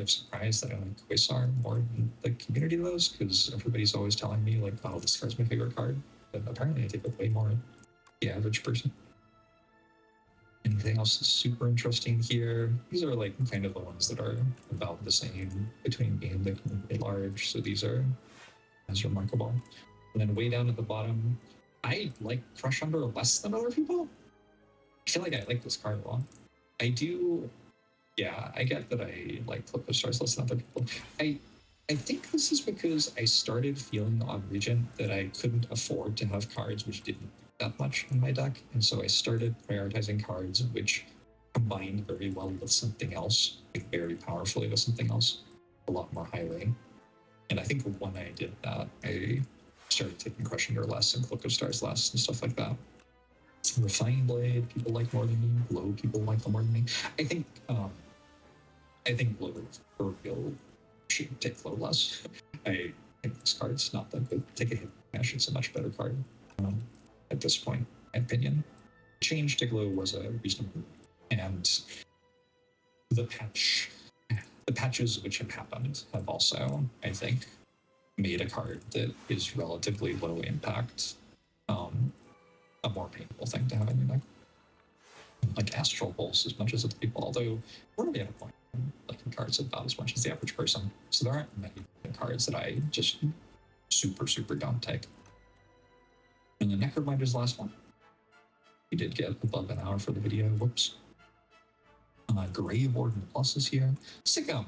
of surprised that I like Quasar more than the community does, because everybody's always telling me, like, oh, this card's my favorite card. But apparently I take it way more than the average person. Anything else super interesting here? These are like kind of the ones that are about the same between me and the community at large. So these are as remarkable. And then way down at the bottom, I like Crush Under less than other people. I feel like I like this card a lot. I do, yeah, I get that I like Flip of Stars less than other people. I think this is because I started feeling on Regent that I couldn't afford to have cards which didn't do that much in my deck. And so I started prioritizing cards which combined very well with something else, like very powerfully with something else, a lot more highly. And I think when I did that, I started taking Crush Under less and Cloak of Stars less and stuff like that. Refined Blade, people like more than me. Glow, people like more than me. I think Glow for real should take Glow less. I think this card's not that good. Take a hit. Ash, it's a much better card at this point, in my opinion. Change to Glow was a reasonable, and the patches which have happened have also, I think, made a card that is relatively low impact a more painful thing to have in your deck. Like Astral Pulse as much as other people, although we're already at a point liking cards about as much as the average person. So there aren't many cards that I just super don't take. And the Necrobinder's last one. We did get above an hour for the video. Whoops. Grave Warden Plus is here. Sikkim.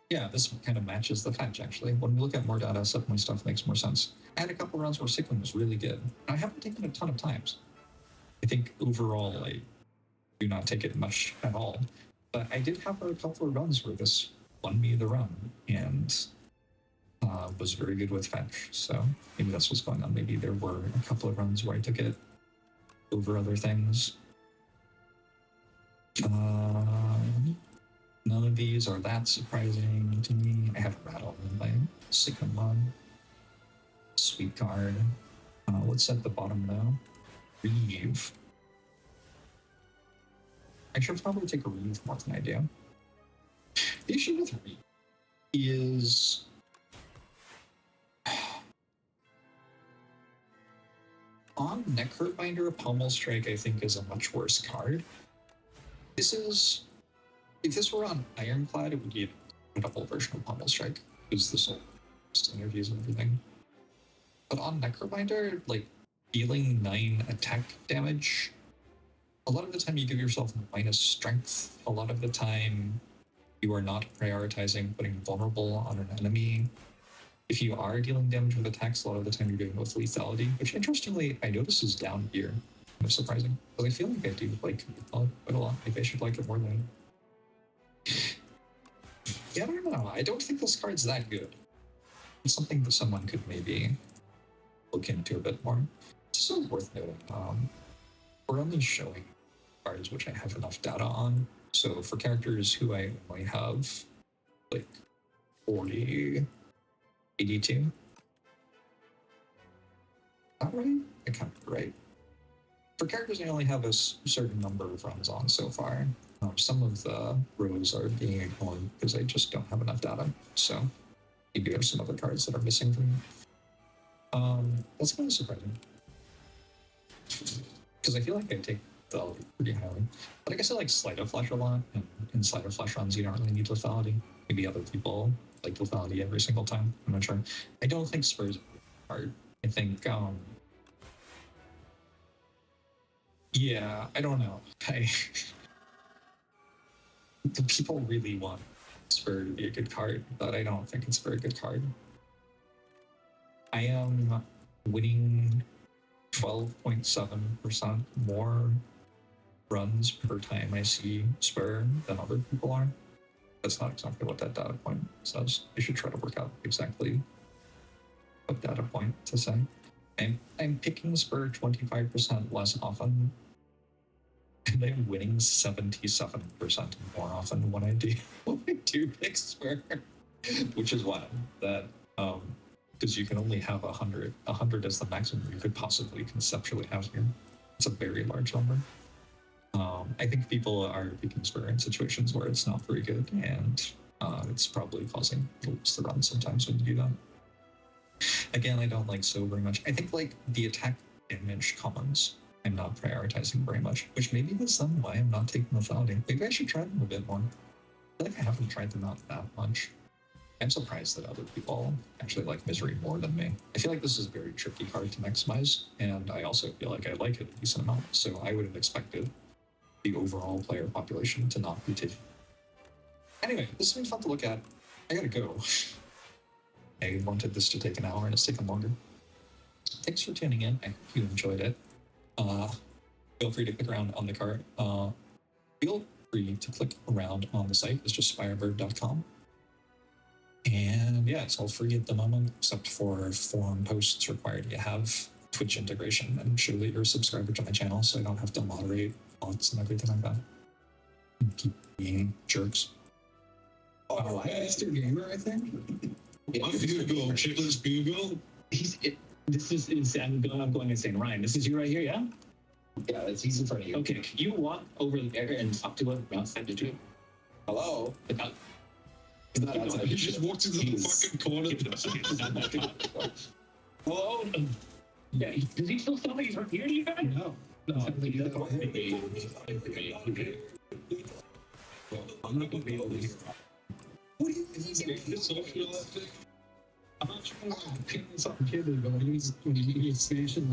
Yeah, this kind of matches the fetch, actually. When we look at more data, suddenly stuff makes more sense. I had a couple rounds where Sikkim was really good. I haven't taken it a ton of times. I think overall, I do not take it much at all. But I did have a couple of runs where this won me the run and was very good with fetch. So maybe that's what's going on. Maybe there were a couple of runs where I took it over other things. None of these are that surprising to me. I have Rattle in my Sikkim one. Sweet card. What's at the bottom now? Reeve. I should probably take a Reeve more than I do. The issue with Reeve is on Necrobinder, Pommel Strike I think is a much worse card. If this were on Ironclad, it would be a double version of Pommel Strike, because the soul energies and everything. But on Necrobinder, like dealing 9 attack damage, a lot of the time you give yourself minus strength. A lot of the time you are not prioritizing putting vulnerable on an enemy. If you are dealing damage with attacks, a lot of the time you're doing it with lethality, which interestingly I notice is down here. Kind of surprising, because I feel like I do like it quite a lot. Maybe I should like it more than yeah, I don't know. I don't think this card's that good. It's something that someone could maybe look into a bit more. It's also worth noting, we're only showing cards which I have enough data on. So for characters who I only have like 40, 82. Not right? I counted right. For characters I only have a certain number of runs on so far. Some of the rows are being ignored because I just don't have enough data. So maybe there's some other cards that are missing from me. That's kind of surprising. Because I feel like I take lethality pretty highly. But I guess I like Sleight of Flash a lot, and in Sleight of Flash runs you don't really need lethality. Maybe other people like lethality every single time. I'm not sure. I don't think Spurs are hard. I think yeah, I don't know. The people really want Spur to be a good card, but I don't think it's a very good card. I am winning 12.7% more runs per time I see Spur than other people are. That's not exactly what that data point says. I should try to work out exactly what data point to say. I'm picking Spur 25% less often, and I'm winning 77% more often when I do pick Spur, which is wild. That because you can only have 100. 100 is the maximum you could possibly conceptually have here. It's a very large number. I think people are picking Spur in situations where it's not very good, and It's probably causing loops to run sometimes when you do that. Again, I don't like so very much. I think like the attack damage commons I'm not prioritizing very much, which maybe is some why I'm not taking lethality. Maybe I should try them a bit more. I feel like I haven't tried them out that much. I'm surprised that other people actually like Misery more than me. I feel like this is a very tricky card to maximize, and I also feel like I like it a decent amount, so I would have expected the overall player population to not be taken. Anyway, this has been fun to look at. I gotta go. I wanted this to take an hour and it's taken longer. Thanks for tuning in. I hope you enjoyed it. Feel free to click around on the card. Feel free to click around on the site. It's just spirebird.com. And yeah, it's all free at the moment, except for forum posts required you have Twitch integration and show that you're a subscriber to my channel so I don't have to moderate bots and everything like that. And keep being jerks. Oh, Mr. Gamer, I think. Google, shitless Google. This is insane. I'm going insane. Ryan, this is you right here, yeah? Yeah, he's in front of you. Okay, can you walk over there and talk to him about that? Hello? He's not outside. He just walked into the fucking corner. Hello? Yeah, does he still sound like he's right here to you guys? No. I'm not going to be able to hear. What do you think he's getting this social left? I'm not sure. I'm not sure. I'm not sure. I'm not sure.